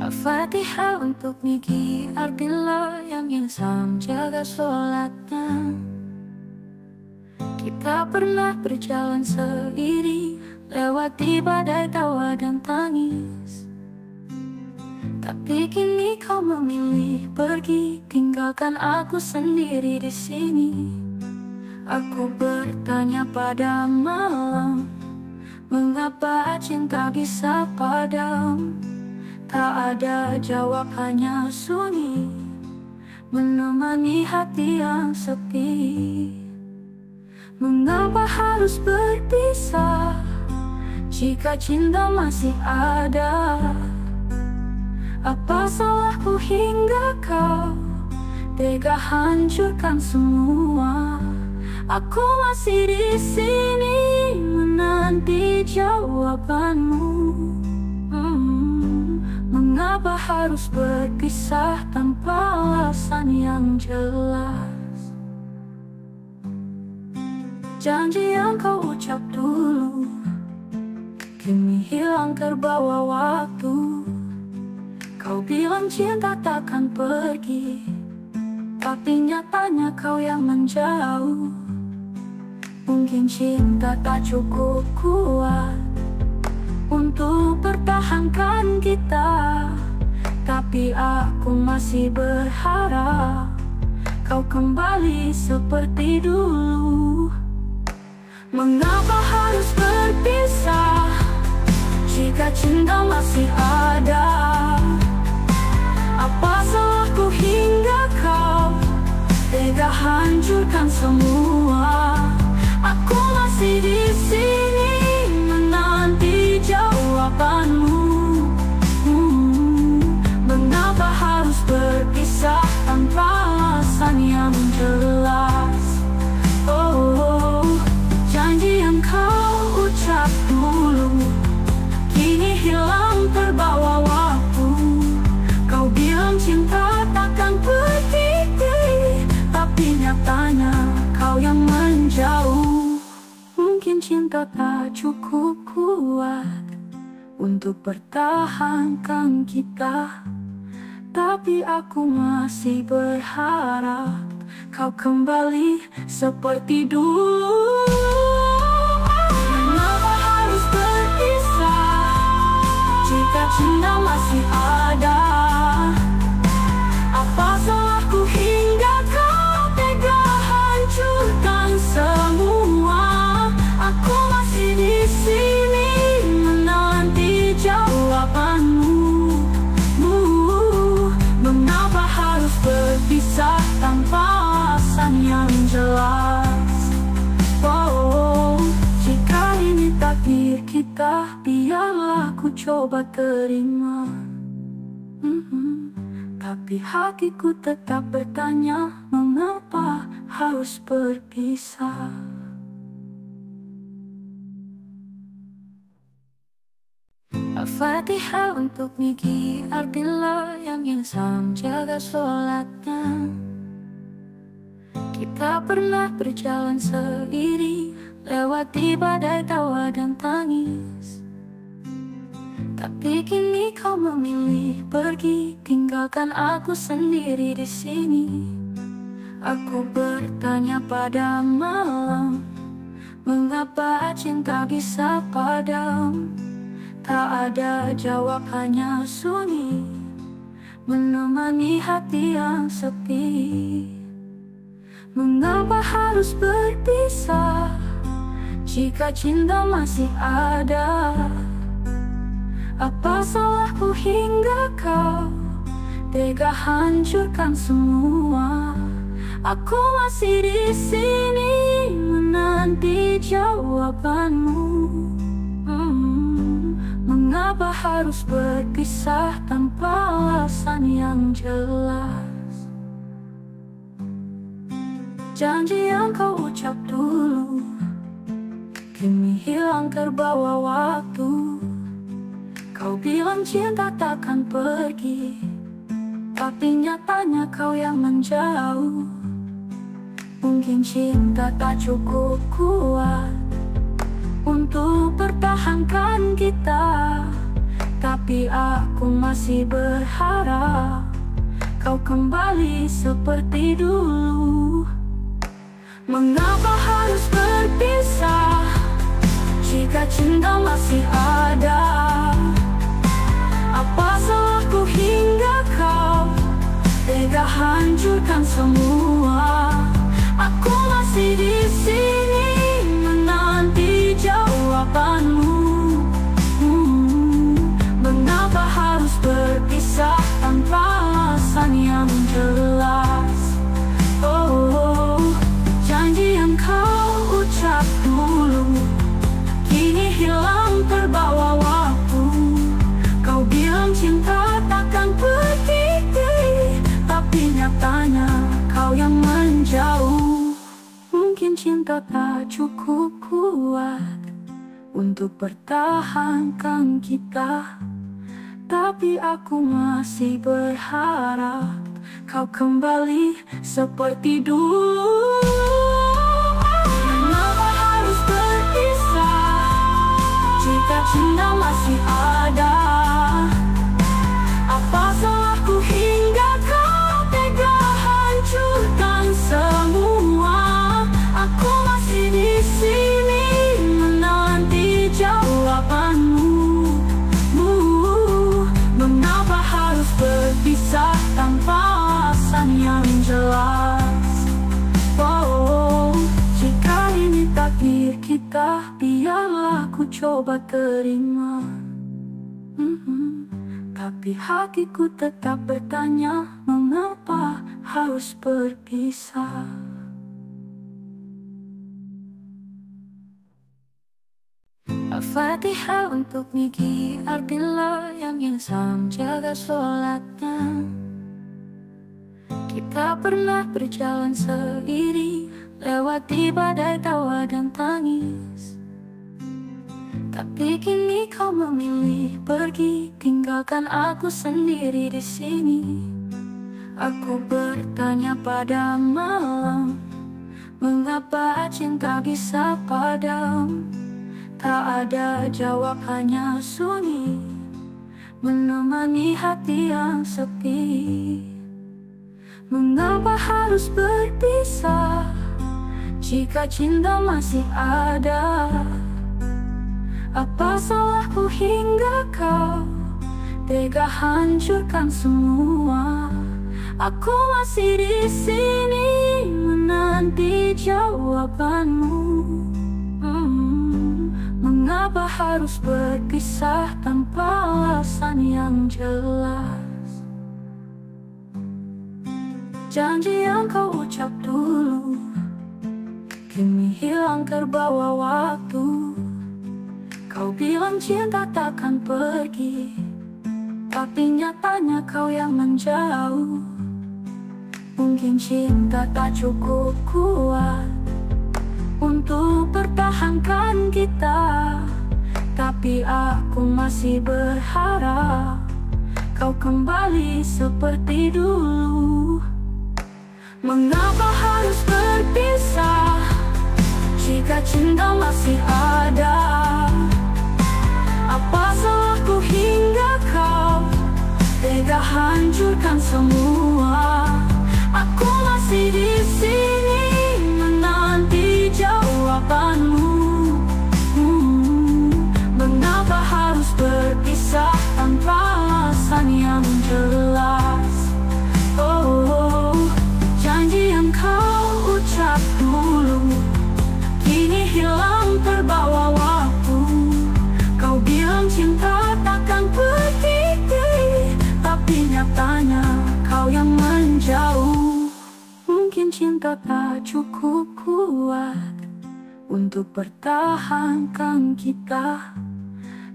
Al-Fatihah untuk Niki Ardila yang insam jaga sholatnya. Kita pernah berjalan seiring, lewati badai tawa dan tangis. Tapi kini kau memilih pergi, tinggalkan aku sendiri di sini. Aku bertanya pada malam, mengapa cinta bisa padam? Tak ada jawab, hanya sunyi menemani hati yang sepi. Mengapa harus berpisah jika cinta masih ada? Apa salahku hingga kau tega hancurkan semua? Aku masih di sini menanti jawabanmu. Mengapa harus berpisah tanpa alasan yang jelas? Janji yang kau ucap dulu kini hilang terbawa waktu. Kau bilang cinta takkan pergi, tapi nyatanya kau yang menjauh. Mungkin cinta tak cukup kuat untuk pertahankan kita, tapi aku masih berharap kau kembali seperti dulu. Mengapa harus berpisah jika cinta masih ada? Apa salahku hingga kau tega hancurkan semua? Aku masih di sini menanti jawabanmu. Mengapa harus berpisah tanpa alasan yang jelas? Oh, janji yang kau ucap dulu kini hilang terbawa waktu. Kau bilang cinta takkan pergi, tapi nyatanya kau yang menjauh. Mungkin cinta tak cukup kuat untuk pertahankan kita, tapi aku masih berharap kau kembali seperti dulu. Mengapa harus berpisah jika cinta masih ada? Apa salahku hingga kau tega hancurkan semua? Aku masih di sini menanti jawabanmu. Mengapa harus berpisah tanpa alasan yang jelas? Oh, jika ini takdir kita, biarlah ku coba terima. Tapi hatiku tetap bertanya, mengapa harus berpisah? Al-Fatihah untuk Niki Ardila yang insam jaga sholatnya. Kita pernah berjalan seiring, lewati badai tawa dan tangis. Tapi kini kau memilih pergi, tinggalkan aku sendiri di sini. Aku bertanya pada malam, mengapa cinta bisa padam? Tak ada jawab, hanya sunyi menemani hati yang sepi. Mengapa harus berpisah jika cinta masih ada? Apa salahku hingga kau tega hancurkan semua? Aku masih di sini menanti jawabanmu. Mengapa harus berpisah tanpa alasan yang jelas? Janji yang kau ucap dulu kini hilang terbawa waktu. Kau bilang cinta takkan pergi, tapi nyatanya kau yang menjauh. Mungkin cinta tak cukup kuat untuk pertahankan kita, tapi aku masih berharap kau kembali seperti dulu. Mengapa harus berpisah jika cinta masih ada? Apa salahku hingga kau tega hancurkan semua? Aku masih di sini menanti jawabanmu. Mengapa harus berpisah tanpa alasan yang jelas? Oh, janji yang kau ucap dulu kini hilang terbawa waktu. Kau bilang cinta takkan pergi, tapi nyatanya kau yang menjauh. Mungkin cinta tak cukup kuat untuk pertahankan kita, tapi aku masih berharap kau kembali seperti dulu. Mengapa harus berpisah jika cinta masih ada? Apa salahku hingga kau tega hancurkan semua? Aku masih di sini menanti jawabanmu. Mengapa harus berpisah tanpa alasan yang jelas? Oh, jika ini takdir kita, biarlah ku coba terima. Tapi hatiku tetap bertanya, mengapa harus berpisah? Al-Fatihah untuk Niki Ardila yang insam jaga sholatnya. Kita pernah berjalan seiring, lewati badai tawa dan tangis. Tapi kini kau memilih pergi, tinggalkan aku sendiri di sini. Aku bertanya pada malam, mengapa cinta bisa padam? Tak ada jawab, hanya sunyi menemani hati yang sepi. Mengapa harus berpisah jika cinta masih ada? Apa salahku hingga kau tega hancurkan semua? Aku masih di sini menanti jawabanmu. Mengapa harus berpisah tanpa alasan yang jelas? Janji yang kau ucap dulu kini hilang terbawa waktu. Kau bilang cinta takkan pergi, tapi nyatanya kau yang menjauh. Mungkin cinta tak cukup kuat untuk pertahankan kita, tapi aku masih berharap kau kembali seperti dulu. Mengapa harus berpisah jika cinta masih ada? Apa salahku hingga kau tega hancurkan semua? Aku masih di sini menanti jawabanmu. Mengapa harus berpisah tanpa alasan yang jelas? Oh, janji yang kau ucap dulu kini hilang terbawa waktu. Kau bilang cinta takkan pergi, tapi nyatanya kau yang menjauh. Mungkin cinta tak cukup kuat untuk pertahankan kita,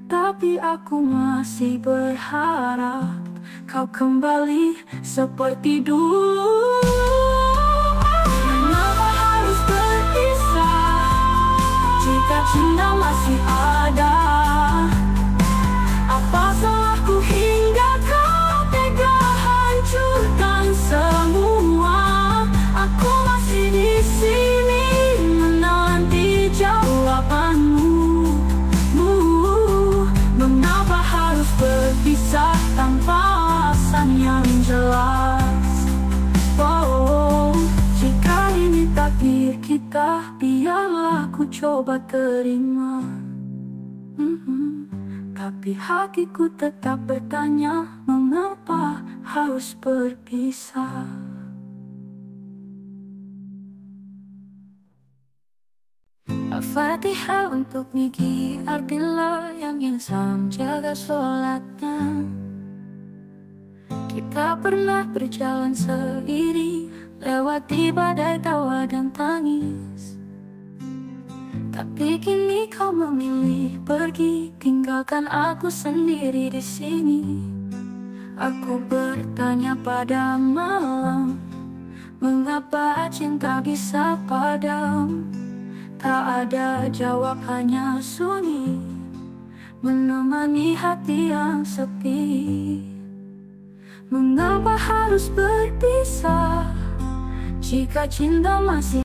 tapi aku masih berharap kau kembali seperti dulu. Mengapa harus berpisah jika cinta masih ada? Apa salahku hingga kau tega hancurkan semua? Aku masih di sini menanti jawabanmu. Mengapa harus entah, biarlah ku coba terima. Tapi hatiku tetap bertanya, mengapa harus berpisah? Al-Fatihah untuk Niki Ardila yang insam jaga sholatnya. Kita pernah berjalan seiring, lewati badai tawa dan tangis. Tapi kini kau memilih pergi, tinggalkan aku sendiri di sini. Aku bertanya pada malam, mengapa cinta bisa padam? Tak ada jawab, hanya sunyi menemani hati yang sepi. Mengapa harus berpisah jika cinta masih